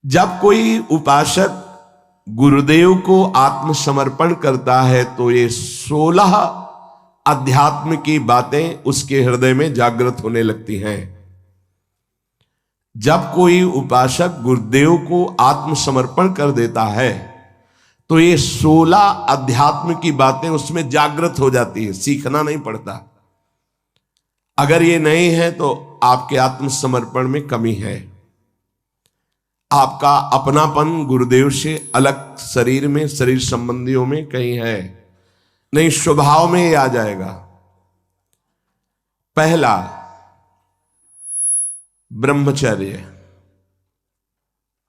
जब कोई उपासक गुरुदेव को आत्मसमर्पण करता है तो ये 16 अध्यात्म की बातें उसके हृदय में जागृत होने लगती हैं। जब कोई उपासक गुरुदेव को आत्मसमर्पण कर देता है तो ये 16 अध्यात्म की बातें उसमें जागृत हो जाती है, सीखना नहीं पड़ता। अगर ये नहीं है तो आपके आत्मसमर्पण में कमी है। आपका अपनापन गुरुदेव से अलग शरीर में, शरीर संबंधियों में कहीं है नहीं, स्वभाव में ही आ जाएगा। पहला, ब्रह्मचर्य,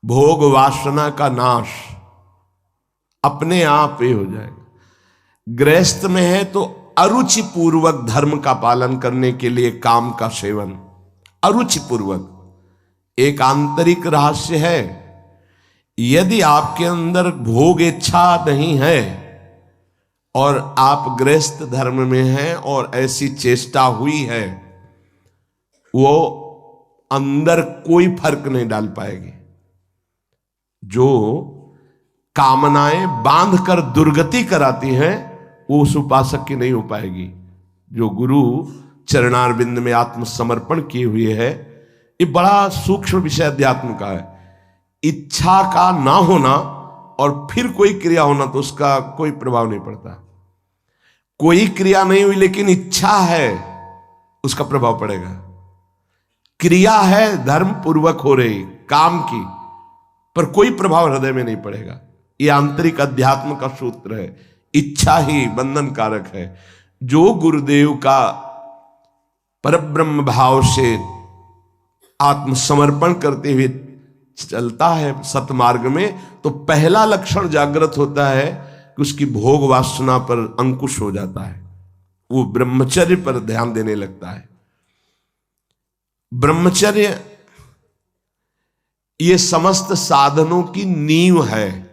भोग वासना का नाश अपने आप ही हो जाएगा। गृहस्थ में है तो अरुचि पूर्वक धर्म का पालन करने के लिए काम का सेवन, अरुचि पूर्वक, एक आंतरिक रहस्य है। यदि आपके अंदर भोग इच्छा नहीं है और आप गृहस्थ धर्म में हैं और ऐसी चेष्टा हुई है, वो अंदर कोई फर्क नहीं डाल पाएगी। जो कामनाएं बांध कर दुर्गति कराती हैं वो उस उपासक की नहीं हो पाएगी। जो गुरु चरणारविंद में आत्मसमर्पण किए हुए है, ये बड़ा सूक्ष्म विषय अध्यात्म का है। इच्छा का ना होना और फिर कोई क्रिया होना तो उसका कोई प्रभाव नहीं पड़ता। कोई क्रिया नहीं हुई लेकिन इच्छा है, उसका प्रभाव पड़ेगा। क्रिया है धर्म पूर्वक हो रही काम की, पर कोई प्रभाव हृदय में नहीं पड़ेगा। यह आंतरिक अध्यात्म का सूत्र है। इच्छा ही बंधन कारक है। जो गुरुदेव का परब्रह्म भाव से आत्मसमर्पण करते हुए चलता है सतमार्ग में, तो पहला लक्षण जागृत होता है कि उसकी भोग वासना पर अंकुश हो जाता है। वो ब्रह्मचर्य पर ध्यान देने लगता है। ब्रह्मचर्य ये समस्त साधनों की नींव है।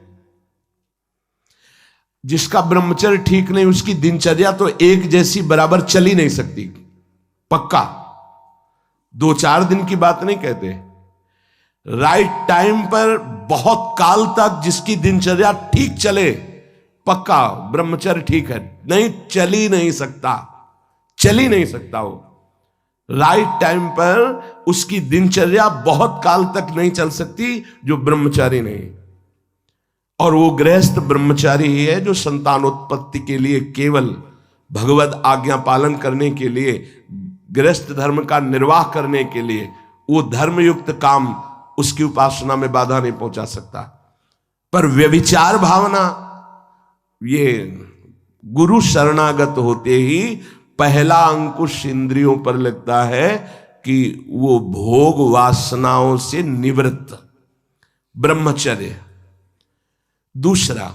जिसका ब्रह्मचर्य ठीक नहीं, उसकी दिनचर्या तो एक जैसी बराबर चल ही नहीं सकती। पक्का 2-4 दिन की बात नहीं कहते। राइट टाइम पर बहुत काल तक जिसकी दिनचर्या ठीक चले, पक्का ब्रह्मचर्य ठीक है। नहीं, चल ही नहीं सकता, चल ही नहीं सकता। वो राइट टाइम पर उसकी दिनचर्या बहुत काल तक नहीं चल सकती जो ब्रह्मचारी नहीं। और वो गृहस्थ ब्रह्मचारी ही है जो संतानोत्पत्ति के लिए, केवल भगवत आज्ञा पालन करने के लिए, गृहस्थ धर्म का निर्वाह करने के लिए, वो धर्मयुक्त काम उसकी उपासना में बाधा नहीं पहुंचा सकता। पर व्यभिचार भावना, ये गुरु शरणागत होते ही पहला अंकुश इंद्रियों पर लगता है कि वो भोग वासनाओं से निवृत्त, ब्रह्मचर्य। दूसरा,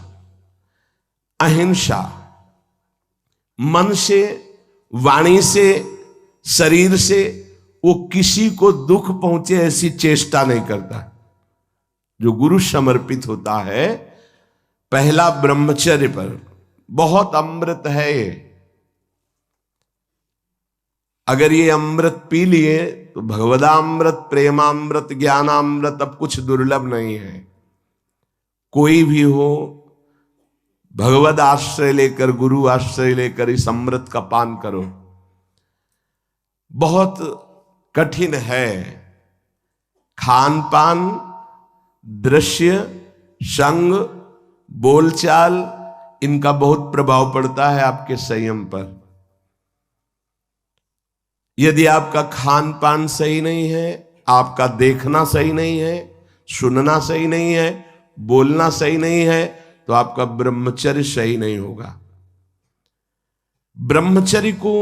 अहिंसा, मन से, वाणी से, शरीर से वो किसी को दुख पहुंचे ऐसी चेष्टा नहीं करता। जो गुरु समर्पित होता है, पहला ब्रह्मचर्य पर, बहुत अमृत है ये। अगर ये अमृत पी लिए तो भगवदामृत, प्रेमामृत, ज्ञानामृत अब कुछ दुर्लभ नहीं है। कोई भी हो, भगवद आश्रय लेकर, गुरु आश्रय लेकर इस अमृत का पान करो। बहुत कठिन है। खान पान, दृश्य, संग, बोलचाल, इनका बहुत प्रभाव पड़ता है आपके संयम पर। यदि आपका खान पान सही नहीं है, आपका देखना सही नहीं है, सुनना सही नहीं है, बोलना सही नहीं है, तो आपका ब्रह्मचर्य सही नहीं होगा। ब्रह्मचर्य को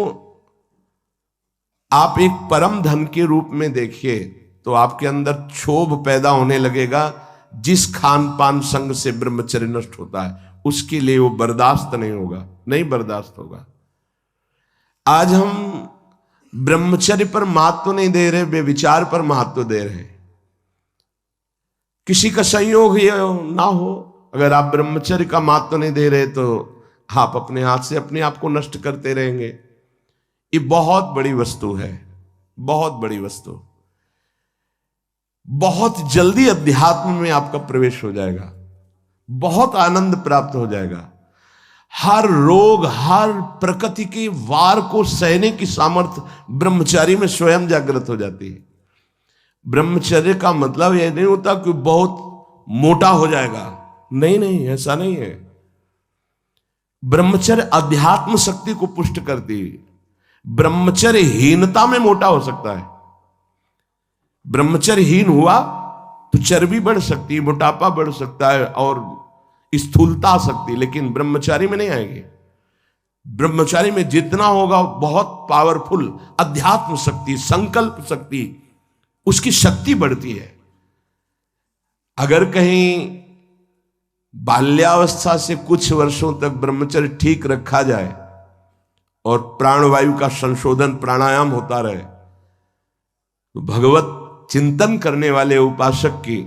आप एक परम धन के रूप में देखिए तो आपके अंदर क्षोभ पैदा होने लगेगा। जिस खान पान संग से ब्रह्मचर्य नष्ट होता है उसके लिए वो बर्दाश्त नहीं होगा, नहीं बर्दाश्त होगा। आज हम ब्रह्मचर्य पर महत्व नहीं दे रहे, व्यभिचार पर महत्व दे रहे। किसी का संयोग ये ना हो, अगर आप ब्रह्मचर्य का महत्व नहीं दे रहे तो आप अपने हाथ से अपने आप को नष्ट करते रहेंगे। ये बहुत बड़ी वस्तु है, बहुत बड़ी वस्तु। बहुत जल्दी अध्यात्म में आपका प्रवेश हो जाएगा, बहुत आनंद प्राप्त हो जाएगा। हर रोग, हर प्रकृति के वार को सहने की सामर्थ्य ब्रह्मचारी में स्वयं जागृत हो जाती है। ब्रह्मचर्य का मतलब यह नहीं होता कि बहुत मोटा हो जाएगा, नहीं नहीं, ऐसा नहीं है। ब्रह्मचर्य अध्यात्म शक्ति को पुष्ट करती है। ब्रह्मचर्यहीनता में मोटा हो सकता है। ब्रह्मचर्यहीन हुआ तो चर्बी बढ़ सकती है, मोटापा बढ़ सकता है और स्थूलता आ सकती है, लेकिन ब्रह्मचारी में नहीं आएगी। ब्रह्मचारी में जितना होगा बहुत पावरफुल अध्यात्म शक्ति, संकल्प शक्ति, उसकी शक्ति बढ़ती है। अगर कहीं बाल्यावस्था से कुछ वर्षों तक ब्रह्मचर्य ठीक रखा जाए और प्राणवायु का संशोधन प्राणायाम होता रहे तो भगवत चिंतन करने वाले उपासक की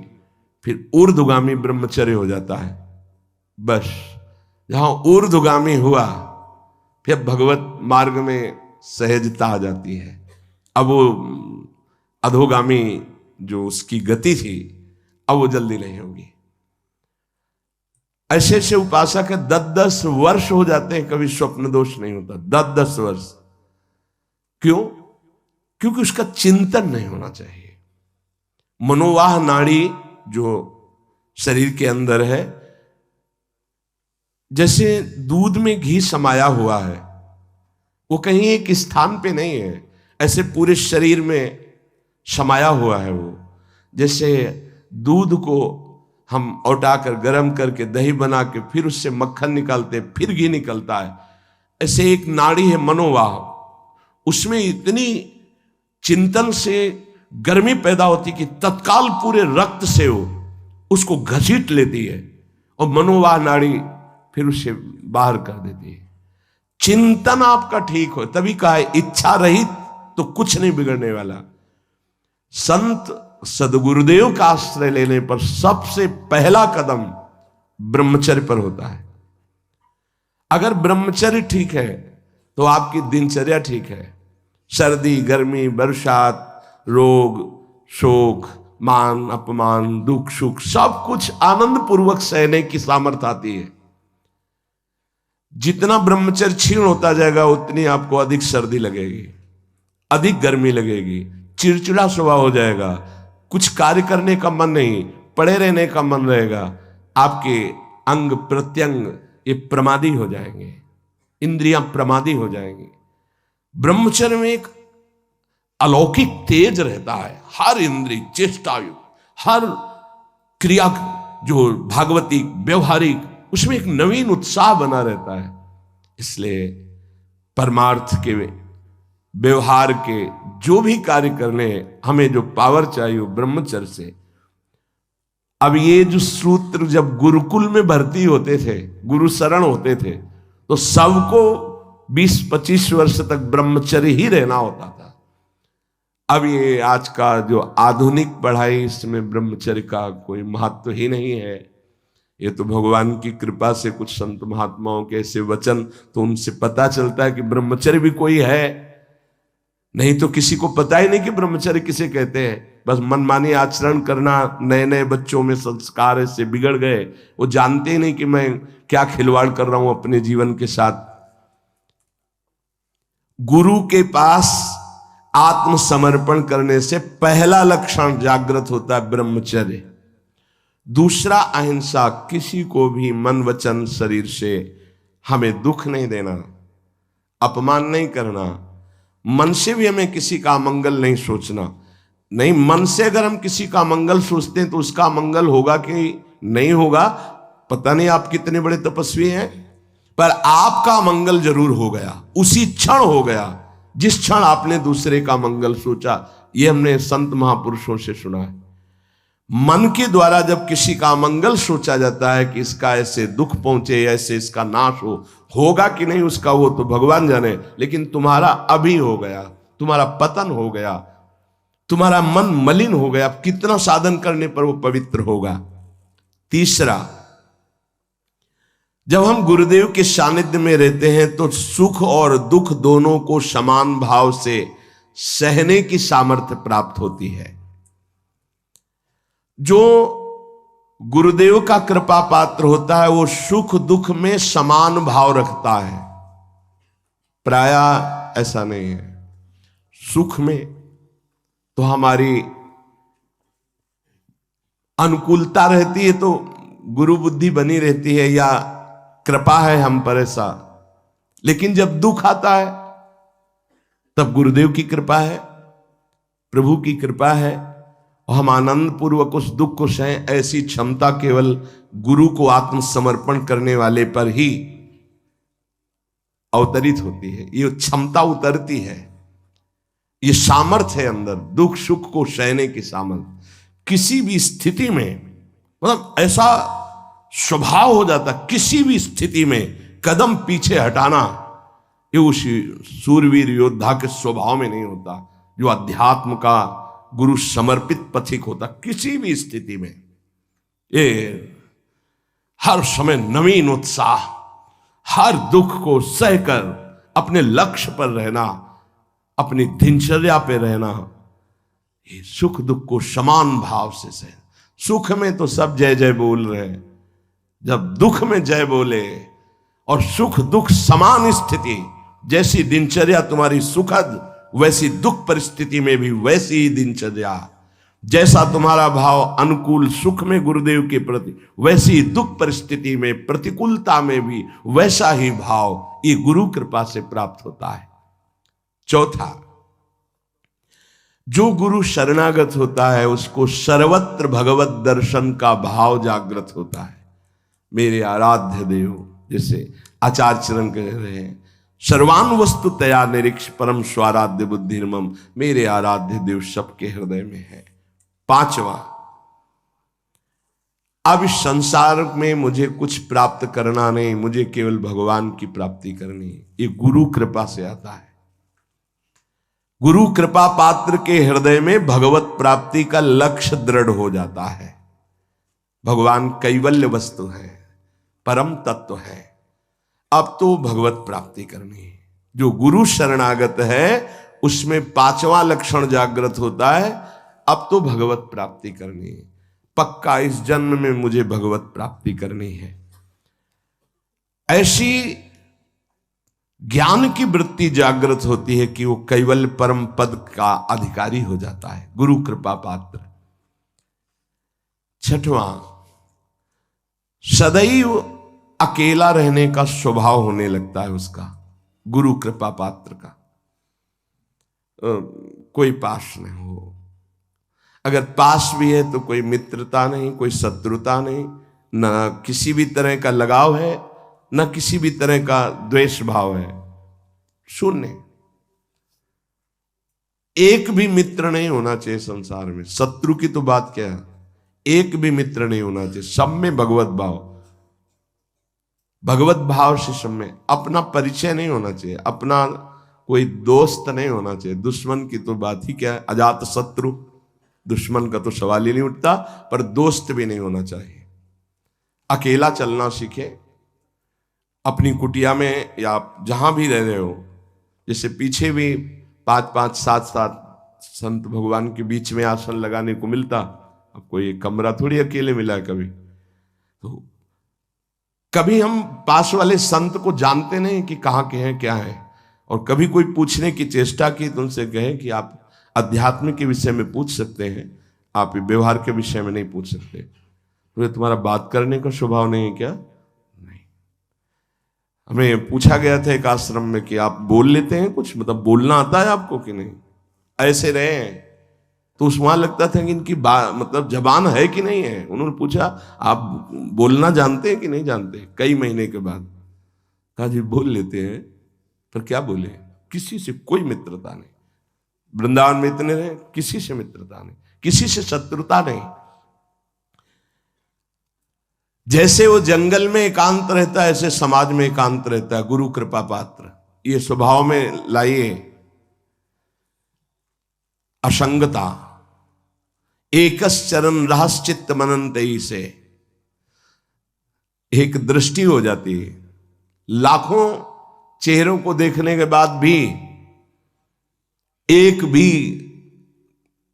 फिर ऊर्ध्वगामी ब्रह्मचर्य हो जाता है। बस जहां ऊर्ध्वगामी हुआ फिर भगवत मार्ग में सहजता आ जाती है। अब वो अधोगामी जो उसकी गति थी अब वो जल्दी नहीं होगी। ऐसे ऐसे उपासक है 10-10 वर्ष हो जाते हैं, कभी स्वप्न दोष नहीं होता। 10-10 वर्ष क्यों? क्योंकि उसका चिंतन नहीं होना चाहिए। मनोवाह नाड़ी जो शरीर के अंदर है, जैसे दूध में घी समाया हुआ है, वो कहीं एक स्थान पे नहीं है, ऐसे पूरे शरीर में समाया हुआ है। वो जैसे दूध को हम औटाकर गर्म करके दही बना के फिर उससे मक्खन निकालते, फिर घी निकलता है, ऐसे एक नाड़ी है मनोवाह, उसमें इतनी चिंतन से गर्मी पैदा होती कि तत्काल पूरे रक्त से वो उसको घसीट लेती है और मनोवाह नाड़ी फिर उसे बाहर कर देती है। चिंतन आपका ठीक हो, तभी कहा है इच्छा रहित तो कुछ नहीं बिगड़ने वाला। संत सदगुरुदेव का आश्रय लेने पर सबसे पहला कदम ब्रह्मचर्य पर होता है। अगर ब्रह्मचर्य ठीक है तो आपकी दिनचर्या ठीक है। सर्दी, गर्मी, बरसात, रोग, शोक, मान अपमान, दुख सुख सब कुछ आनंद पूर्वक सहने की सामर्थ्य आती है। जितना ब्रह्मचर्य क्षीण होता जाएगा उतनी आपको अधिक सर्दी लगेगी, अधिक गर्मी लगेगी, चिड़चिड़ा स्वभाव हो जाएगा, कुछ कार्य करने का मन नहीं, पड़े रहने का मन रहेगा, आपके अंग प्रत्यंग ये प्रमादी हो जाएंगे, इंद्रियां प्रमादी हो जाएंगी। ब्रह्मचर्य में एक अलौकिक तेज रहता है। हर इंद्रिय, चेष्टा, हर क्रिया जो भागवतिक व्यवहारिक, उसमें एक नवीन उत्साह बना रहता है। इसलिए परमार्थ के व्यवहार के जो भी कार्य करने हमें जो पावर चाहिए वो ब्रह्मचर्य से। अब ये जो सूत्र जब गुरुकुल में भर्ती होते थे, गुरु शरण होते थे, तो सबको 20-25 वर्ष तक ब्रह्मचर्य ही रहना होता था। अब ये आज का जो आधुनिक पढ़ाई, इसमें ब्रह्मचर्य का कोई महत्व ही नहीं है। ये तो भगवान की कृपा से कुछ संत महात्माओं के ऐसे वचन, तो उनसे पता चलता है कि ब्रह्मचर्य भी कोई है, नहीं तो किसी को पता ही नहीं कि ब्रह्मचर्य किसे कहते हैं। बस मनमानी आचरण करना, नए नए बच्चों में संस्कार ऐसे बिगड़ गए, वो जानते ही नहीं कि मैं क्या खिलवाड़ कर रहा हूं अपने जीवन के साथ। गुरु के पास आत्मसमर्पण करने से पहला लक्षण जागृत होता है ब्रह्मचर्य। दूसरा अहिंसा, किसी को भी मन वचन शरीर से हमें दुख नहीं देना, अपमान नहीं करना, मन से भी हमें किसी का मंगल नहीं सोचना। नहीं, मन से अगर हम किसी का मंगल सोचते हैं तो उसका मंगल होगा कि नहीं होगा पता नहीं, आप कितने बड़े तपस्वी हैं, पर आपका मंगल जरूर हो गया, उसी क्षण हो गया जिस क्षण आपने दूसरे का मंगल सोचा। यह हमने संत महापुरुषों से सुना है। मन के द्वारा जब किसी का मंगल सोचा जाता है कि इसका ऐसे दुख पहुंचे, ऐसे इसका नाश होगा कि नहीं उसका वो तो भगवान जाने, लेकिन तुम्हारा अभी हो गया, तुम्हारा पतन हो गया, तुम्हारा मन मलिन हो गया। कितना साधन करने पर वो पवित्र होगा। तीसरा, जब हम गुरुदेव के सानिध्य में रहते हैं तो सुख और दुख दोनों को समान भाव से सहने की सामर्थ्य प्राप्त होती है। जो गुरुदेव का कृपा पात्र होता है वो सुख दुख में समान भाव रखता है। प्रायः ऐसा नहीं है। सुख में तो हमारी अनुकूलता रहती है, तो गुरु बुद्धि बनी रहती है या कृपा है हम पर ऐसा। लेकिन जब दुख आता है तब गुरुदेव की कृपा है, प्रभु की कृपा है, और हम आनंद पूर्वक उस दुख को सहें। ऐसी क्षमता केवल गुरु को आत्मसमर्पण करने वाले पर ही अवतरित होती है। ये क्षमता उतरती है, ये सामर्थ्य है अंदर, दुख सुख को सहने की सामर्थ्य। किसी भी स्थिति में, मतलब ऐसा स्वभाव हो जाता, किसी भी स्थिति में कदम पीछे हटाना ये उस सूरवीर योद्धा के स्वभाव में नहीं होता, जो अध्यात्म का गुरु समर्पित पथिक होता। किसी भी स्थिति में ये हर समय नवीन उत्साह, हर दुख को सहकर अपने लक्ष्य पर रहना, अपनी दिनचर्या पे रहना, ये सुख दुख को समान भाव से सह। सुख में तो सब जय जय बोल रहे हैं, जब दुख में जय बोले और सुख दुख समान स्थिति, जैसी दिनचर्या तुम्हारी सुखद वैसी दुख परिस्थिति में भी वैसी ही दिनचर्या, जैसा तुम्हारा भाव अनुकूल सुख में गुरुदेव के प्रति, वैसी दुख परिस्थिति में प्रतिकूलता में भी वैसा ही भाव ये गुरु कृपा से प्राप्त होता है। चौथा, जो गुरु शरणागत होता है उसको सर्वत्र भगवत दर्शन का भाव जागृत होता है। मेरे आराध्य देव, जैसे आचार्य चरण कह रहे हैं, सर्वान वस्तु तया निरीक्ष परम स्वाराध्य बुद्धिर्मम, मेरे आराध्य देव सबके हृदय में है। पांचवा, अब इस संसार में मुझे कुछ प्राप्त करना नहीं, मुझे केवल भगवान की प्राप्ति करनी है। ये गुरु कृपा से आता है। गुरु कृपा पात्र के हृदय में भगवत प्राप्ति का लक्ष्य दृढ़ हो जाता है। भगवान कैवल्य वस्तु है, परम तत्व है, अब तो भगवत प्राप्ति करनी है। जो गुरु शरणागत है उसमें पांचवा लक्षण जागृत होता है, अब तो भगवत प्राप्ति करनी है, पक्का इस जन्म में मुझे भगवत प्राप्ति करनी है। ऐसी ज्ञान की वृत्ति जागृत होती है कि वो कैवल्य परम पद का अधिकारी हो जाता है, गुरु कृपा पात्र। छठवां, सदैव अकेला रहने का स्वभाव होने लगता है उसका, गुरु कृपा पात्र का। कोई पास नहीं हो, अगर पास भी है तो कोई मित्रता नहीं, कोई शत्रुता नहीं, ना किसी भी तरह का लगाव है, न किसी भी तरह का द्वेष भाव है, शून्य। एक भी मित्र नहीं होना चाहिए संसार में। शत्रु की तो बात क्या है, एक भी मित्र नहीं होना चाहिए। सब में भगवत भाव, भगवत भाव से सब में। अपना परिचय नहीं होना चाहिए, अपना कोई दोस्त नहीं होना चाहिए। दुश्मन की तो बात ही क्या है, अजात शत्रु, दुश्मन का तो सवाल ही नहीं उठता, पर दोस्त भी नहीं होना चाहिए। अकेला चलना सीखे, अपनी कुटिया में या जहां भी रह रहे हो। जैसे पीछे भी 5-5, 7-7 संत भगवान के बीच में आसन लगाने को मिलता, अब कोई कमरा थोड़ी अकेले मिला है कभी। तो कभी हम पास वाले संत को जानते नहीं कि कहाँ के हैं क्या है, और कभी कोई पूछने की चेष्टा की तो उनसे कहें कि आप अध्यात्म के विषय में पूछ सकते हैं, आप व्यवहार के विषय में नहीं पूछ सकते। तो ये तुम्हारा बात करने का स्वभाव नहीं है क्या? नहीं। हमें पूछा गया था एक आश्रम में कि आप बोल लेते हैं कुछ, मतलब बोलना आता है आपको कि नहीं? ऐसे रहे हैं तो उस वहां लगता था कि इनकी मतलब जबान है कि नहीं है। उन्होंने पूछा आप बोलना जानते हैं कि नहीं जानते? कई महीने के बाद कहा जी बोल लेते हैं, पर क्या बोले, किसी से कोई मित्रता नहीं। वृंदावन में इतने रहे, किसी से मित्रता नहीं, किसी से शत्रुता नहीं। जैसे वो जंगल में एकांत रहता है ऐसे समाज में एकांत रहता है। गुरु कृपा पात्र ये स्वभाव में लाइए असंगता। एकस चरण रहस्चित्त मनंतई से एक दृष्टि हो जाती है। लाखों चेहरों को देखने के बाद भी एक भी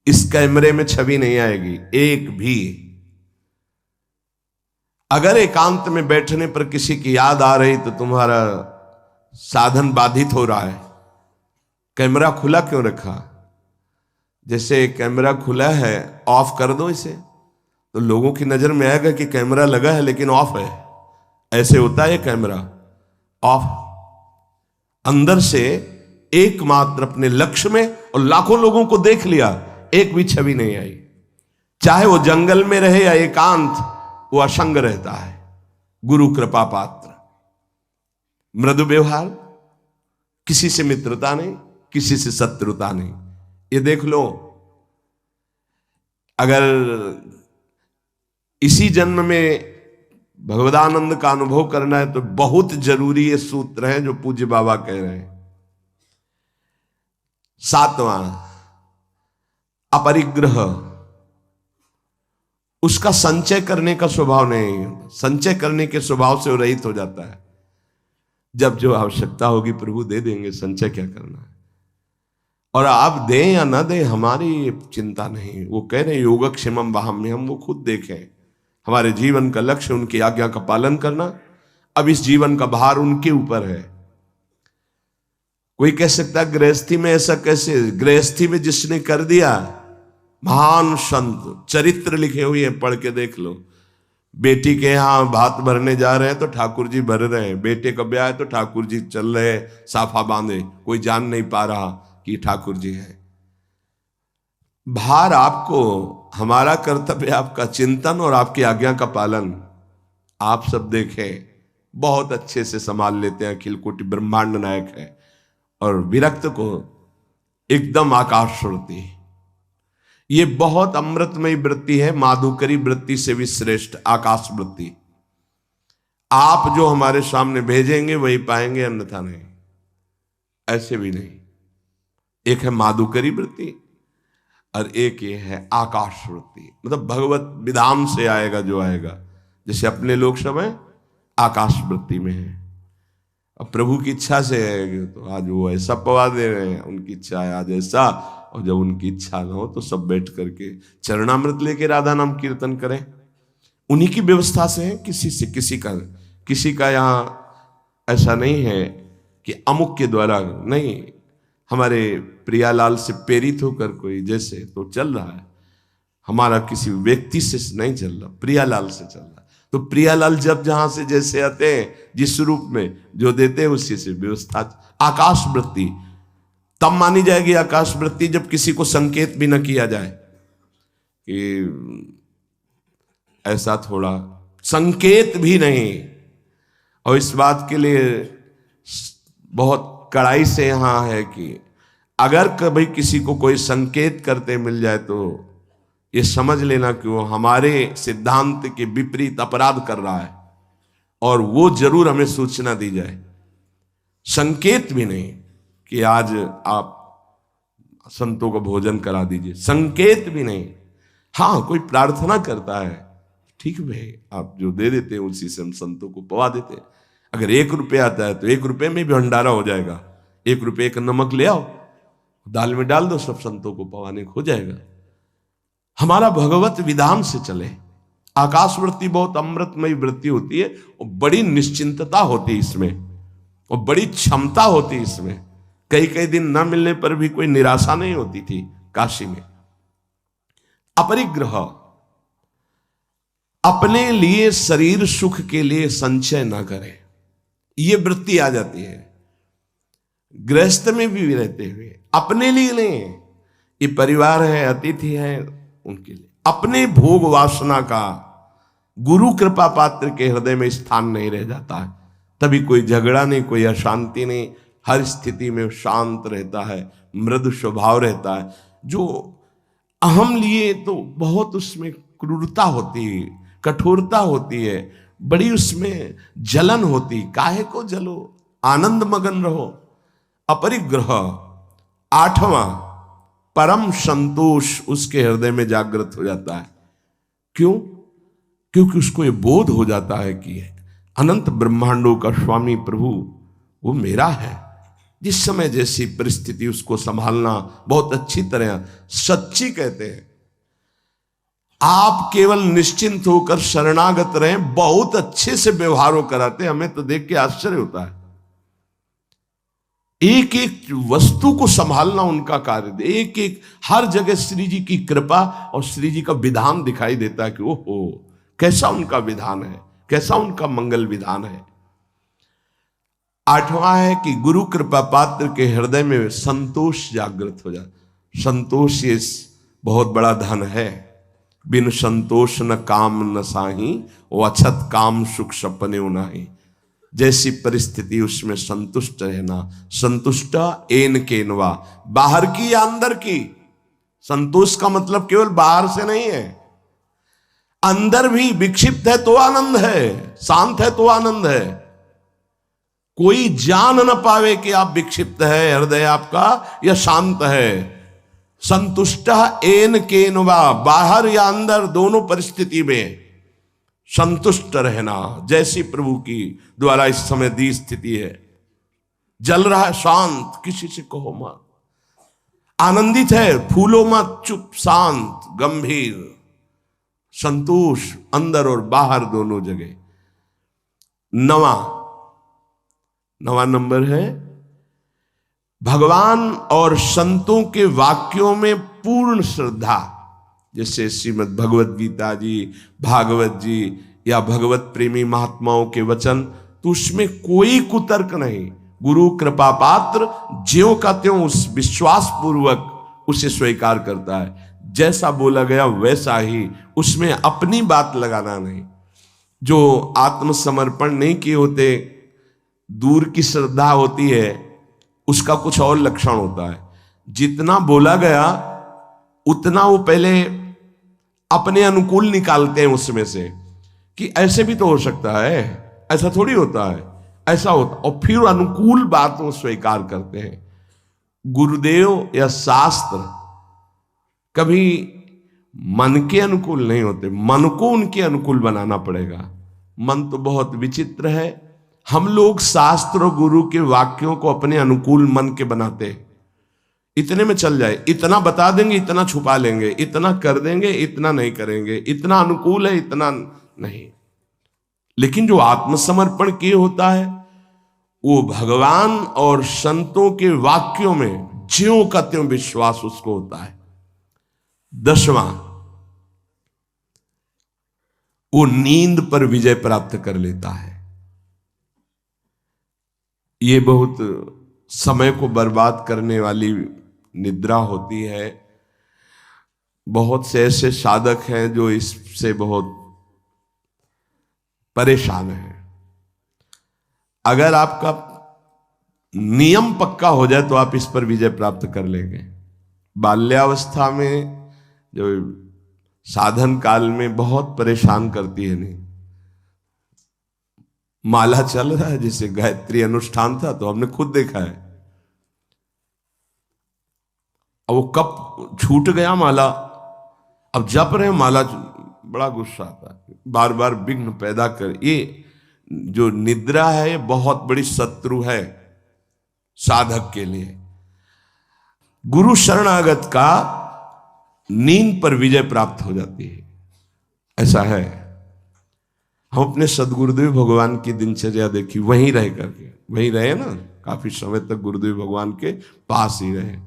इस कैमरे में छवि नहीं आएगी एक भी। अगर एकांत में बैठने पर किसी की याद आ रही तो तुम्हारा साधन बाधित हो रहा है। कैमरा खुला क्यों रखा? जैसे कैमरा खुला है, ऑफ कर दो इसे तो लोगों की नजर में आएगा कि कैमरा लगा है लेकिन ऑफ है। ऐसे होता है कैमरा ऑफ। अंदर से एकमात्र अपने लक्ष्य में, और लाखों लोगों को देख लिया, एक भी छवि नहीं आई। चाहे वो जंगल में रहे या एकांत, वो असंग रहता है। गुरु कृपा पात्र, मृदु व्यवहार, किसी से मित्रता नहीं, किसी से शत्रुता नहीं। ये देख लो, अगर इसी जन्म में भगवदानंद का अनुभव करना है तो बहुत जरूरी ये सूत्र है जो पूज्य बाबा कह रहे हैं। 7वां, अपरिग्रह। उसका संचय करने का स्वभाव नहीं, संचय करने के स्वभाव से वो रहित हो जाता है। जब जो आवश्यकता होगी प्रभु दे देंगे, संचय क्या करना है। और आप दें या ना दें हमारी चिंता नहीं। वो कह रहे योगक्षेमम वहाम्यहम्, वो खुद देखें। हमारे जीवन का लक्ष्य उनकी आज्ञा का पालन करना। अब इस जीवन का भार उनके ऊपर है। कोई कह सकता है गृहस्थी में ऐसा कैसे? गृहस्थी में जिसने कर दिया, महान संत चरित्र लिखे हुए हैं, पढ़ के देख लो। बेटी के यहां भात भरने जा रहे हैं तो ठाकुर जी भर रहे हैं। बेटे का ब्याह है तो ठाकुर जी चल रहे हैं साफा बांधे, कोई जान नहीं पा रहा कि ठाकुर जी है। भार आपको, हमारा कर्तव्य आपका चिंतन और आपकी आज्ञा का पालन। आप सब देखें, बहुत अच्छे से संभाल लेते हैं, अखिल कोटि ब्रह्मांड नायक है। और विरक्त को एकदम आकाश वृत्ति। ये बहुत अमृतमयी वृत्ति है, माधुकरी वृत्ति से भी श्रेष्ठ आकाश वृत्ति। आप जो हमारे सामने भेजेंगे वही पाएंगे, अन्यथा नहीं। ऐसे भी नहीं। एक है माधुकरी वृत्ति और एक ये है आकाश वृत्ति। मतलब भगवत विधान से आएगा जो आएगा। जैसे अपने लोग सब हैं आकाश वृत्ति में है, अब प्रभु की इच्छा से है तो आज वो ऐसा पवा दे रहे हैं, उनकी इच्छा है आज ऐसा। और जब उनकी इच्छा ना हो तो सब बैठ करके चरणामृत लेके राधा नाम कीर्तन करें। उन्हीं की व्यवस्था से है, किसी से किसी का यहाँ ऐसा नहीं है कि अमुक के द्वारा नहीं। हमारे प्रियालाल से प्रेरित होकर कोई जैसे तो चल रहा है, हमारा किसी व्यक्ति से नहीं चल रहा, प्रियालाल से चल रहा। तो प्रियालाल जब जहां से जैसे आते हैं, जिस रूप में जो देते हैं उसी से व्यवस्था। आकाश वृत्ति तब मानी जाएगी आकाश वृत्ति जब किसी को संकेत भी न किया जाए कि ऐसा, थोड़ा संकेत भी नहीं। और इस बात के लिए बहुत कड़ाई से यहां है कि अगर कभी किसी को कोई संकेत करते मिल जाए तो ये समझ लेना कि वो हमारे सिद्धांत के विपरीत अपराध कर रहा है, और वो जरूर हमें सूचना दी जाए। संकेत भी नहीं कि आज आप संतों को भोजन करा दीजिए, संकेत भी नहीं। हाँ, कोई प्रार्थना करता है, ठीक भाई, आप जो दे देते हैं उसी से हम संतों को पवा देते हैं। अगर 1 रुपया आता है तो 1 रुपये में भी भंडारा हो जाएगा। 1 रुपये का नमक ले आओ, दाल में डाल दो, सब संतों को पवाने हो जाएगा। हमारा भगवत विधान से चले। आकाश वृत्ति बहुत अमृतमयी वृत्ति होती है, और बड़ी निश्चिंतता होती है इसमें, और बड़ी क्षमता होती है इसमें। कई दिन न मिलने पर भी कोई निराशा नहीं होती थी काशी में। अपरिग्रह, अपने लिए शरीर सुख के लिए संचय ना करें, ये वृत्ति आ जाती है। गृहस्थ में भी रहते हुए अपने लिए नहीं, ये परिवार है, अतिथि है, उनके लिए अपने भोग वासना का गुरु कृपा पात्र के हृदय में स्थान नहीं रह जाता है। तभी कोई झगड़ा नहीं, कोई अशांति नहीं, हर स्थिति में शांत रहता है, मृदु स्वभाव रहता है। जो अहम लिए तो बहुत उसमें क्रूरता होती है, कठोरता होती है, बड़ी उसमें जलन होती। काहे को जलो, आनंद मगन रहो। अपरिग्रह। 8वां, परम संतोष उसके हृदय में जागृत हो जाता है। क्यों? क्योंकि उसको ये बोध हो जाता है कि अनंत ब्रह्मांडों का स्वामी प्रभु वो मेरा है, जिस समय जैसी परिस्थिति उसको संभालना बहुत अच्छी तरह। सच्ची कहते हैं, आप केवल निश्चिंत होकर शरणागत रहें, बहुत अच्छे से व्यवहारों कराते। हमें तो देख के आश्चर्य होता है। एक एक वस्तु को संभालना उनका कार्य, एक एक हर जगह श्री जी की कृपा और श्री जी का विधान दिखाई देता है कि ओहो कैसा उनका विधान है, कैसा उनका मंगल विधान है। आठवां है कि गुरु कृपा पात्र के हृदय में संतोष जागृत हो जाए। संतोष ये बहुत बड़ा धन है। बिन संतोष न काम न साही, वो अछत काम सुख सपने नाही। जैसी परिस्थिति उसमें संतुष्ट रहना। संतुष्ट एन केनवा, बाहर की या अंदर की। संतोष का मतलब केवल बाहर से नहीं है, अंदर भी विक्षिप्त है तो आनंद है, शांत है तो आनंद है। कोई जान न पावे कि आप विक्षिप्त है, हृदय आपका या शांत है। संतुष्ट एन केनवा, बाहर या अंदर दोनों परिस्थिति में संतुष्ट रहना। जैसी प्रभु की द्वारा इस समय दी स्थिति है, जल रहा है शांत, किसी से कहो मत। आनंदित है, फूलो मत, चुप शांत गंभीर। संतोष अंदर और बाहर दोनों जगह। नवा नंबर है भगवान और संतों के वाक्यों में पूर्ण श्रद्धा। जैसे श्रीमद् भगवत गीता जी, भागवत जी या भगवत प्रेमी महात्माओं के वचन, तो उसमें कोई कुतर्क नहीं। गुरु कृपा पात्र ज्यों का त्यों उस विश्वास पूर्वक उसे स्वीकार करता है। जैसा बोला गया वैसा ही, उसमें अपनी बात लगाना नहीं। जो आत्मसमर्पण नहीं किए होते, दूर की श्रद्धा होती है, उसका कुछ और लक्षण होता है। जितना बोला गया उतना वो पहले अपने अनुकूल निकालते हैं उसमें से, कि ऐसे भी तो हो सकता है, ऐसा थोड़ी होता है, ऐसा होता, और फिर अनुकूल बात वो स्वीकार करते हैं। गुरुदेव या शास्त्र कभी मन के अनुकूल नहीं होते, मन को उनके अनुकूल बनाना पड़ेगा। मन तो बहुत विचित्र है। हम लोग शास्त्र और गुरु के वाक्यों को अपने अनुकूल मन के बनाते हैं। इतने में चल जाए, इतना बता देंगे, इतना छुपा लेंगे, इतना कर देंगे, इतना नहीं करेंगे, इतना अनुकूल है, इतना नहीं। लेकिन जो आत्मसमर्पण किए होता है, वो भगवान और संतों के वाक्यों में ज्यों का त्यों विश्वास उसको होता है। 10वां, वो नींद पर विजय प्राप्त कर लेता है। ये बहुत समय को बर्बाद करने वाली निद्रा होती है। बहुत से ऐसे साधक हैं जो इससे बहुत परेशान हैं। अगर आपका नियम पक्का हो जाए तो आप इस पर विजय प्राप्त कर लेंगे। बाल्यावस्था में जो साधन काल में बहुत परेशान करती है। नहीं, माला चल रहा है, जैसे गायत्री अनुष्ठान था तो हमने खुद देखा है, अब वो कब छूट गया माला, अब जप रहे माला, बड़ा गुस्सा आता है, बार बार विघ्न पैदा कर। ये जो निद्रा है ये बहुत बड़ी शत्रु है साधक के लिए। गुरु शरणागत का नींद पर विजय प्राप्त हो जाती है, ऐसा है। हम अपने सदगुरुदेव भगवान की दिनचर्या देखी, वहीं रह करके, वहीं रहे ना, काफी समय तक गुरुदेव भगवान के पास ही रहे।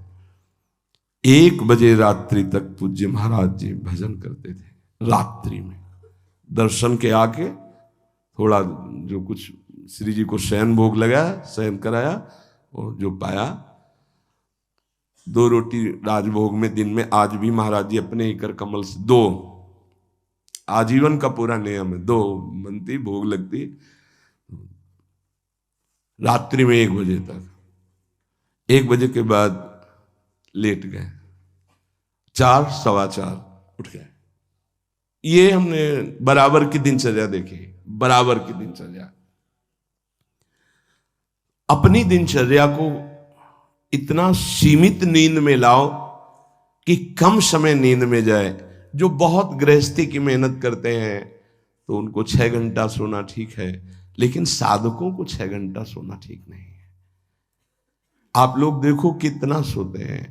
1 बजे रात्रि तक पूज्य महाराज जी भजन करते थे। रात्रि में दर्शन के आके थोड़ा जो कुछ श्री जी को शयन भोग लगाया, शयन कराया, और जो पाया 2 रोटी राजभोग में दिन में। आज भी महाराज जी अपने ही कर कमल से 2, आजीवन का पूरा नियम है, 2 बनती, भोग लगती। रात्रि में 1 बजे तक, 1 बजे के बाद लेट गए, 4, 4:15 उठ गए। ये हमने बराबर की दिनचर्या देखी, बराबर की दिनचर्या। अपनी दिनचर्या को इतना सीमित नींद में लाओ कि कम समय नींद में जाए। जो बहुत गृहस्थी की मेहनत करते हैं तो उनको 6 घंटा सोना ठीक है, लेकिन साधकों को 6 घंटा सोना ठीक नहीं है। आप लोग देखो कितना सोते हैं।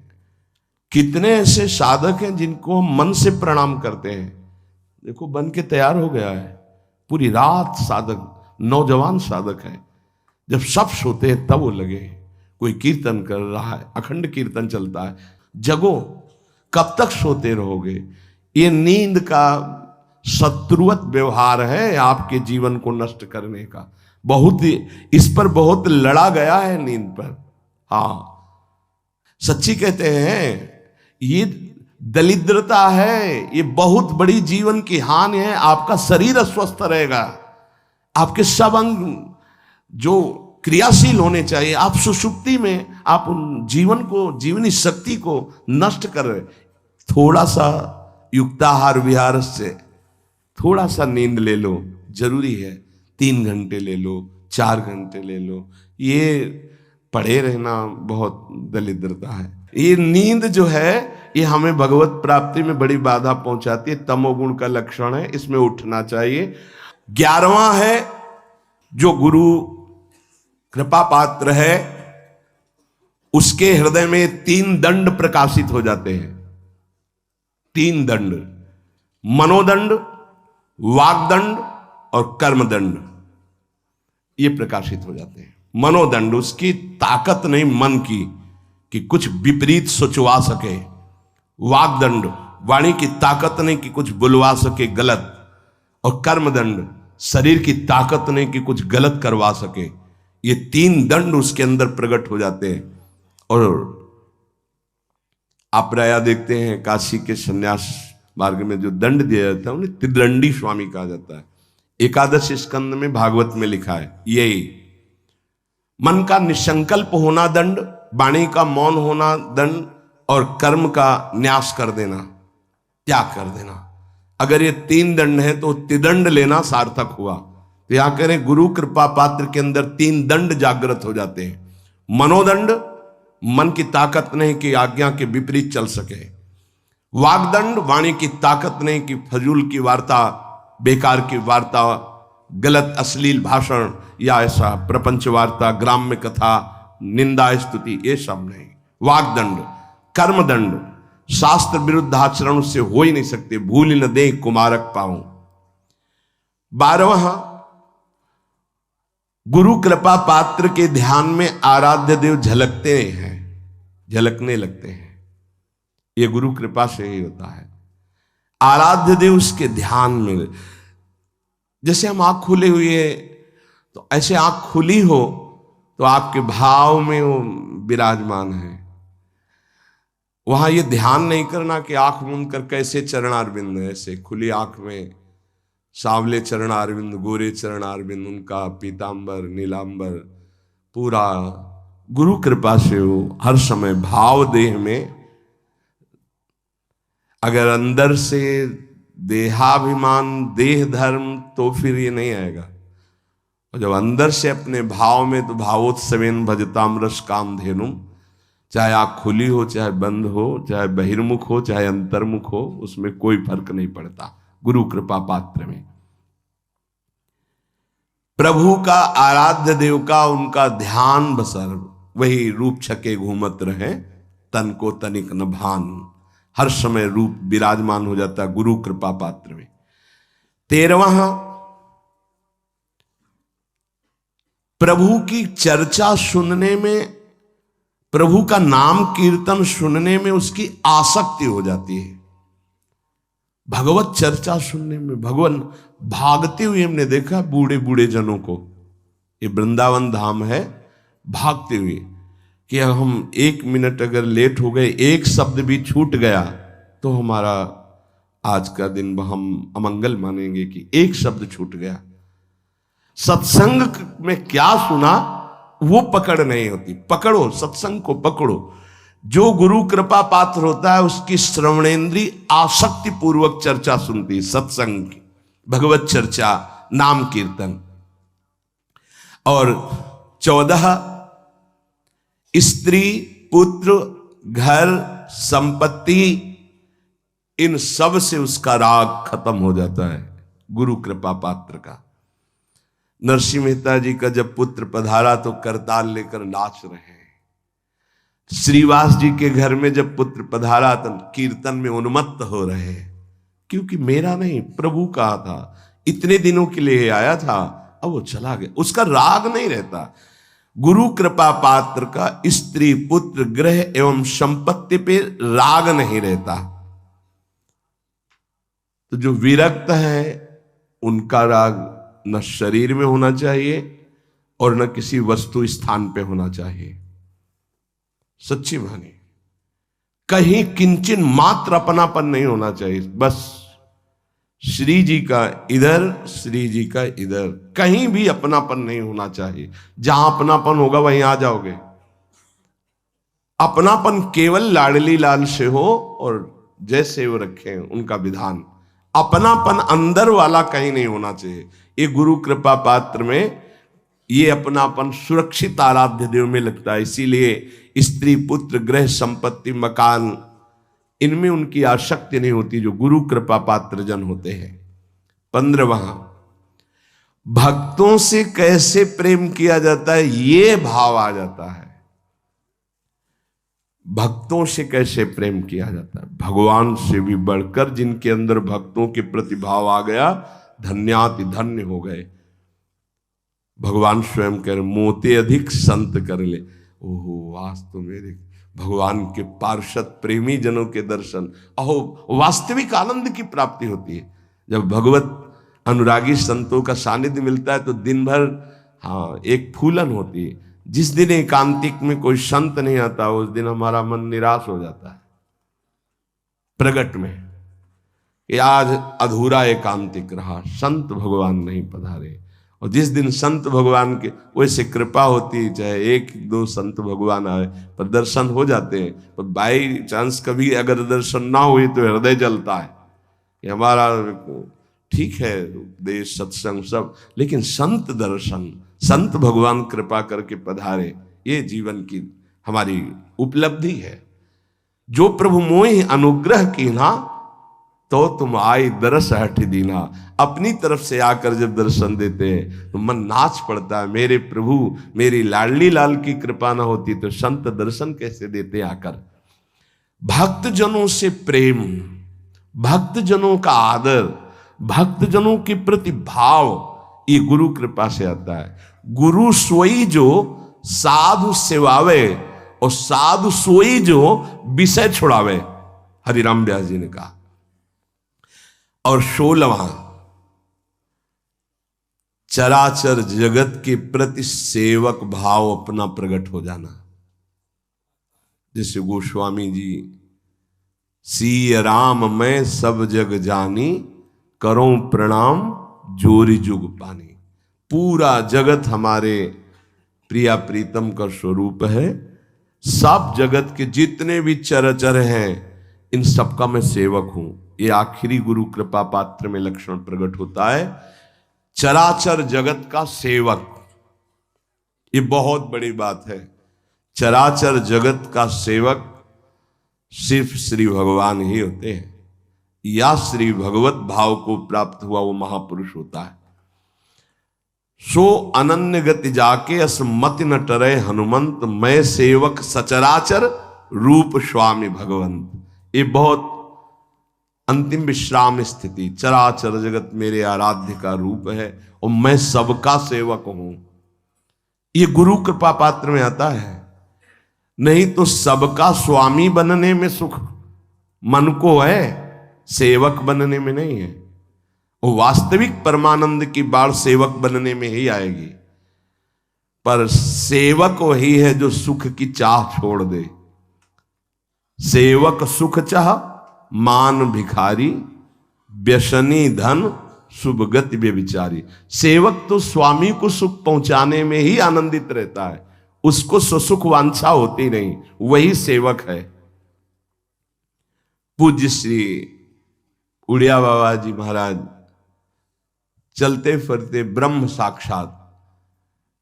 कितने ऐसे साधक हैं जिनको हम मन से प्रणाम करते हैं। देखो बन के तैयार हो गया है, पूरी रात साधक, नौजवान साधक है, जब सब सोते हैं तब वो लगे। कोई कीर्तन कर रहा है, अखंड कीर्तन चलता है, जगो, कब तक सोते रहोगे। ये नींद का शत्रुवत व्यवहार है आपके जीवन को नष्ट करने का। बहुत इस पर बहुत लड़ा गया है नींद पर। हाँ, सच्ची कहते हैं, ये दरिद्रता है, ये बहुत बड़ी जीवन की हानि है। आपका शरीर अस्वस्थ रहेगा, आपके सब अंग जो क्रियाशील होने चाहिए, आप सुषुप्ति में आप उन जीवन को, जीवनी शक्ति को नष्ट कर रहे। थोड़ा सा युक्ताहार विहार से थोड़ा सा नींद ले लो, जरूरी है। 3 घंटे ले लो, 4 घंटे ले लो, ये पड़े रहना बहुत दरिद्रता है। ये नींद जो है ये हमें भगवत प्राप्ति में बड़ी बाधा पहुंचाती है, तमोगुण का लक्षण है, इसमें उठना चाहिए। 11वां है, जो गुरु कृपा पात्र है उसके हृदय में 3 दंड प्रकाशित हो जाते हैं। 3 दंड, मनोदंड, वागदंड और कर्मदंड, ये प्रकाशित हो जाते हैं। मनोदंड, उसकी ताकत नहीं मन की कि कुछ विपरीत सोचवा सके। वागदंड, वाणी की ताकत नहीं कि कुछ बुलवा सके गलत। और कर्मदंड, शरीर की ताकत नहीं कि कुछ गलत करवा सके। ये 3 दंड उसके अंदर प्रकट हो जाते हैं। और आप प्राय देखते हैं काशी के संन्यास मार्ग में जो दंड दिया जाता है उन्हें त्रिदंडी स्वामी कहा जाता है। एकादश स्कंद में भागवत में लिखा है यही। मन का निसंकल्प होना दंड, वाणी का मौन होना दंड, और कर्म का न्यास कर देना, त्याग कर देना। अगर ये 3 दंड है तो त्रिदंड लेना सार्थक हुआ। तो यहां करें गुरु कृपा पात्र के अंदर 3 दंड जागृत हो जाते हैं। मनोदंड, मन की ताकत नहीं कि आज्ञा के विपरीत चल सके। वागदंड, वाणी की ताकत नहीं कि फजूल की वार्ता, बेकार की वार्ता, गलत अश्लील भाषण या ऐसा प्रपंच वार्ता, ग्राम्य कथा, निंदा स्तुति, ये सब नहीं। वागदंड। कर्मदंड, शास्त्र विरुद्ध आचरण उससे हो ही नहीं सकते, भूल न दे कुमारक पाऊं। 12वां, गुरु कृपा पात्र के ध्यान में आराध्य देव झलकते हैं, झलकने लगते हैं। ये गुरु कृपा से ही होता है। आराध्य देव उसके ध्यान में, जैसे हम आंख खुले हुए तो ऐसे आंख खुली हो तो आपके भाव में वो विराजमान है। वहां ये ध्यान नहीं करना कि आंख मूंद कर कैसे चरणारविंद, ऐसे खुली आंख में सांवले चरणारविंद, गोरे चरणारविंद, उनका पीतांबर नीलांबर पूरा गुरु कृपा से हो हर समय भाव देह में। अगर अंदर से देहाभिमान, देह धर्म, तो फिर ये नहीं आएगा। और जब अंदर से अपने भाव में, तो भावोत्सवेन भजताम रस काम धेनुम, चाहे आँख खुली हो, चाहे बंद हो, चाहे बहिर्मुख हो, चाहे अंतर्मुख हो, उसमें कोई फर्क नहीं पड़ता। गुरु कृपा पात्र में प्रभु का, आराध्य देव का, उनका ध्यान बसर वही रूप छके घूमत रहे, तन को तनिक न भान। हर समय रूप विराजमान हो जाता है गुरु कृपा पात्र में। 13वां, प्रभु की चर्चा सुनने में, प्रभु का नाम कीर्तन सुनने में उसकी आसक्ति हो जाती है। भगवत चर्चा सुनने में, भगवान भागते हुए हमने देखा बूढ़े बूढ़े जनों को। ये वृंदावन धाम है, भागते हुए कि हम 1 मिनट अगर लेट हो गए, एक शब्द भी छूट गया तो हमारा आज का दिन हम अमंगल मानेंगे कि एक शब्द छूट गया। सत्संग में क्या सुना वो पकड़ नहीं होती। पकड़ो, सत्संग को पकड़ो। जो गुरु कृपा पात्र होता है उसकी श्रवणेन्द्री आसक्ति पूर्वक चर्चा सुनती है, सत्संग की, भगवत चर्चा, नाम कीर्तन। और 14, स्त्री, पुत्र, घर, संपत्ति, इन सब से उसका राग खत्म हो जाता है गुरु कृपा पात्र का। नरसिंह मेहता जी का जब पुत्र पधारा तो करताल लेकर नाच रहे हैं, श्रीवास जी के घर में जब पुत्र पधारा तो कीर्तन में उन्मत्त हो रहे हैं, क्योंकि मेरा नहीं प्रभु कहा था, इतने दिनों के लिए आया था, अब वो चला गया। उसका राग नहीं रहता। गुरु कृपा पात्र का स्त्री पुत्र ग्रह एवं संपत्ति पे राग नहीं रहता। तो जो विरक्त है उनका राग न शरीर में होना चाहिए और न किसी वस्तु स्थान पे होना चाहिए। सच्ची माने कहीं किंचन मात्र अपनापन नहीं होना चाहिए। बस श्री जी का इधर, श्री जी का इधर, कहीं भी अपनापन नहीं होना चाहिए। जहां अपनापन होगा वहीं आ जाओगे। अपनापन केवल लाडली लाल से हो और जैसे वो रखे उनका विधान। अपनापन अंदर वाला कहीं नहीं होना चाहिए। ये गुरु कृपा पात्र में ये अपनापन सुरक्षित आराध्य देव में लगता है। इसीलिए स्त्री पुत्र गृह संपत्ति मकान इनमें उनकी आसक्ति नहीं होती जो गुरु कृपा पात्र जन होते हैं। 15वां, भक्तों से कैसे प्रेम किया जाता है, ये भाव आ जाता है। भक्तों से कैसे प्रेम किया जाता है, भगवान से भी बढ़कर जिनके अंदर भक्तों के प्रति भाव आ गया, धन्याति धन्य हो गए। भगवान स्वयं कह रहे मोते अधिक संत कर ले। ओहो वास्तव मेरे भगवान के पार्षद प्रेमी जनों के दर्शन, अहो वास्तविक आनंद की प्राप्ति होती है। जब भगवत अनुरागी संतों का सानिध्य मिलता है तो दिन भर एक फूलन होती है। जिस दिन एकांतिक में कोई संत नहीं आता उस दिन हमारा मन निराश हो जाता है प्रगट में कि आज अधूरा एकांतिक रहा, संत भगवान नहीं पधारे। और जिस दिन संत भगवान के वैसे कृपा होती है, चाहे एक दो संत भगवान आए पर दर्शन हो जाते हैं, पर बाई चांस कभी अगर दर्शन ना हुए तो हृदय जलता है कि हमारा ठीक है देश सत्संग सब, लेकिन संत दर्शन, संत भगवान कृपा करके पधारे, ये जीवन की हमारी उपलब्धि है। जो प्रभु मोहि अनुग्रह कीन्हा तो तुम आई दरस हठ दीना। अपनी तरफ से आकर जब दर्शन देते हैं तो मन नाच पड़ता है, मेरे प्रभु मेरी लाडली लाल की कृपा ना होती तो संत दर्शन कैसे देते आकर। भक्तजनों से प्रेम, भक्तजनों का आदर, भक्तजनों के प्रति भाव, ये गुरु कृपा से आता है। गुरु सोई जो साधु सेवावे और साधु सोई जो विषय छुड़ावे, हरिराम व्यास जी ने कहा। और 16वां, चराचर जगत के प्रति सेवक भाव अपना प्रकट हो जाना। जैसे गोस्वामी जी, सी राम मैं सब जग जानी, करो प्रणाम जोरी जुग पानी। पूरा जगत हमारे प्रिया प्रीतम का स्वरूप है। सब जगत के जितने भी चराचर हैं इन सबका मैं सेवक हूं। ये आखिरी गुरु कृपा पात्र में लक्षण प्रकट होता है, चराचर जगत का सेवक। ये बहुत बड़ी बात है। चराचर जगत का सेवक सिर्फ श्री भगवान ही होते हैं, या श्री भगवत भाव को प्राप्त हुआ वो महापुरुष होता है। सो अनन्य गति जाके असमति न टरे हनुमंत, मैं सेवक सचराचर रूप स्वामी भगवंत। ये बहुत अंतिम विश्राम स्थिति, चराचर जगत मेरे आराध्य का रूप है और मैं सबका सेवक हूं। ये गुरु कृपा पात्र में आता है। नहीं तो सबका स्वामी बनने में सुख मन को है, सेवक बनने में नहीं है। वो वास्तविक परमानंद की बाढ़ सेवक बनने में ही आएगी। पर सेवक वही है जो सुख की चाह छोड़ दे। सेवक सुख चाह मान भिखारी, व्यसनी धन शुभ गति व्यभिचारी। सेवक तो स्वामी को सुख पहुंचाने में ही आनंदित रहता है, उसको सुख वांछा होती नहीं, वही सेवक है। पूज्य श्री उड़िया बाबा जी महाराज चलते फिरते ब्रह्म साक्षात।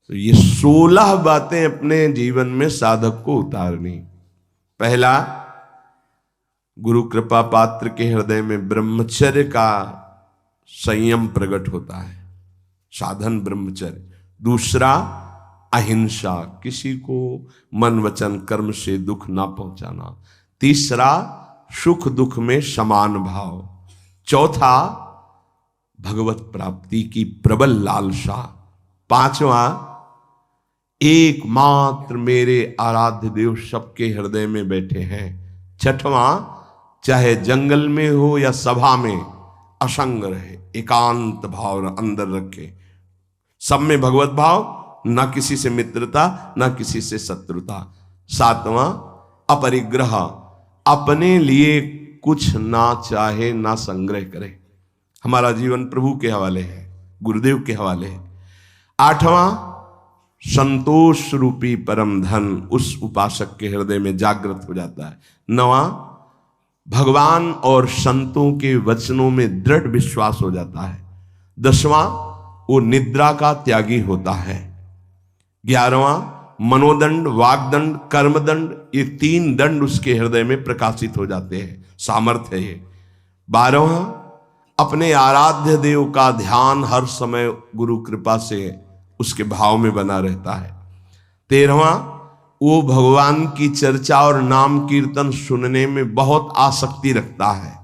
तो ये 16 बातें अपने जीवन में साधक को उतारनी। पहला, गुरु कृपा पात्र के हृदय में ब्रह्मचर्य का संयम प्रकट होता है, साधन ब्रह्मचर्य। दूसरा, अहिंसा, किसी को मन वचन कर्म से दुख ना पहुंचाना। तीसरा, सुख दुख में समान भाव। चौथा, भगवत प्राप्ति की प्रबल लालसा। पांचवा, एकमात्र मेरे आराध्य देव सबके हृदय में बैठे हैं। छठवां, चाहे जंगल में हो या सभा में असंग रहे, एकांत भाव अंदर रखे, सब में भगवत भाव, ना किसी से मित्रता ना किसी से शत्रुता। सातवां, अपरिग्रह, अपने लिए कुछ ना चाहे ना संग्रह करे। हमारा जीवन प्रभु के हवाले है, गुरुदेव के हवाले है। आठवां, संतोष रूपी परम धन उस उपासक के हृदय में जागृत हो जाता है। नवां, भगवान और संतों के वचनों में दृढ़ विश्वास हो जाता है। दसवां, वो निद्रा का त्यागी होता है। 11वां, मनोदंड, वागदंड, कर्मदंड, ये 3 दंड उसके हृदय में प्रकाशित हो जाते हैं, सामर्थ्य है ये। 12वां, अपने आराध्य देव का ध्यान हर समय गुरु कृपा से उसके भाव में बना रहता है। 13वां, वो भगवान की चर्चा और नाम कीर्तन सुनने में बहुत आसक्ति रखता है।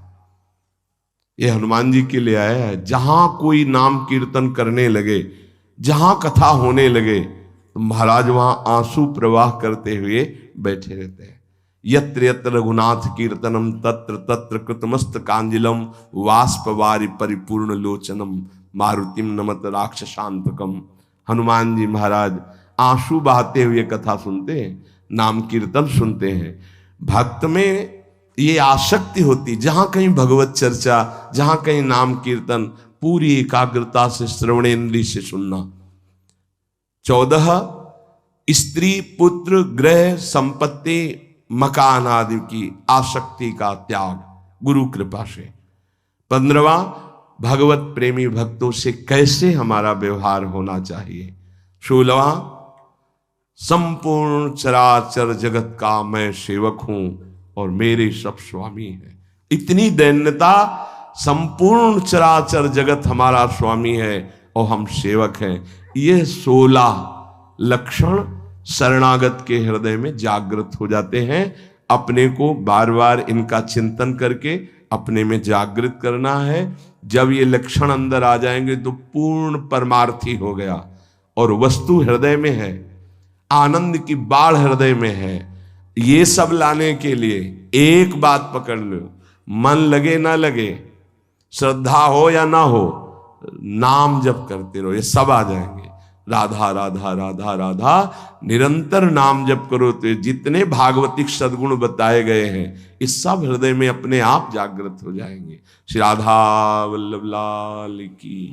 ये हनुमान जी के लिए आया है। जहां कोई नाम कीर्तन करने लगे, जहां कथा होने लगे, तो महाराज वहां आंसू प्रवाह करते हुए बैठे रहते हैं। यत्र यत्र रघुनाथ कीर्तनम तत्र तत्र कृतमस्तकांजलिम वाष्पवारि परिपूर्ण लोचनम मारुतिम नमत राक्षसांतकम। हनुमान जी महाराज आंसू बहाते हुए कथा सुनते हैं, नाम कीर्तन सुनते हैं। भक्त में ये आसक्ति होती, जहां कहीं भगवत चर्चा, जहां कहीं नाम कीर्तन, पूरी एकाग्रता से श्रवणेन्द्रिय से सुनना। 14, स्त्री पुत्र गृह संपत्ति मकान आदि की आसक्ति का त्याग गुरु कृपा से। 15वां, भगवत प्रेमी भक्तों से कैसे हमारा व्यवहार होना चाहिए। 16वां, संपूर्ण चराचर जगत का मैं सेवक हूं और मेरे सब स्वामी हैं। इतनी दैन्यता, संपूर्ण चराचर जगत हमारा स्वामी है और हम सेवक हैं। ये 16 लक्षण शरणागत के हृदय में जागृत हो जाते हैं। अपने को बार बार इनका चिंतन करके अपने में जागृत करना है। जब ये लक्षण अंदर आ जाएंगे तो पूर्ण परमार्थी हो गया और वस्तु हृदय में है, आनंद की बाढ़ हृदय में है। ये सब लाने के लिए एक बात पकड़ लो, मन लगे ना लगे, श्रद्धा हो या ना हो, नाम जप करते रहो, ये सब आ जाएंगे। राधा राधा राधा राधा निरंतर नाम जप करो तो जितने भागवतिक सद्गुण बताए गए हैं इस सब हृदय में अपने आप जागृत हो जाएंगे। श्री राधा वल्लभ लाल की।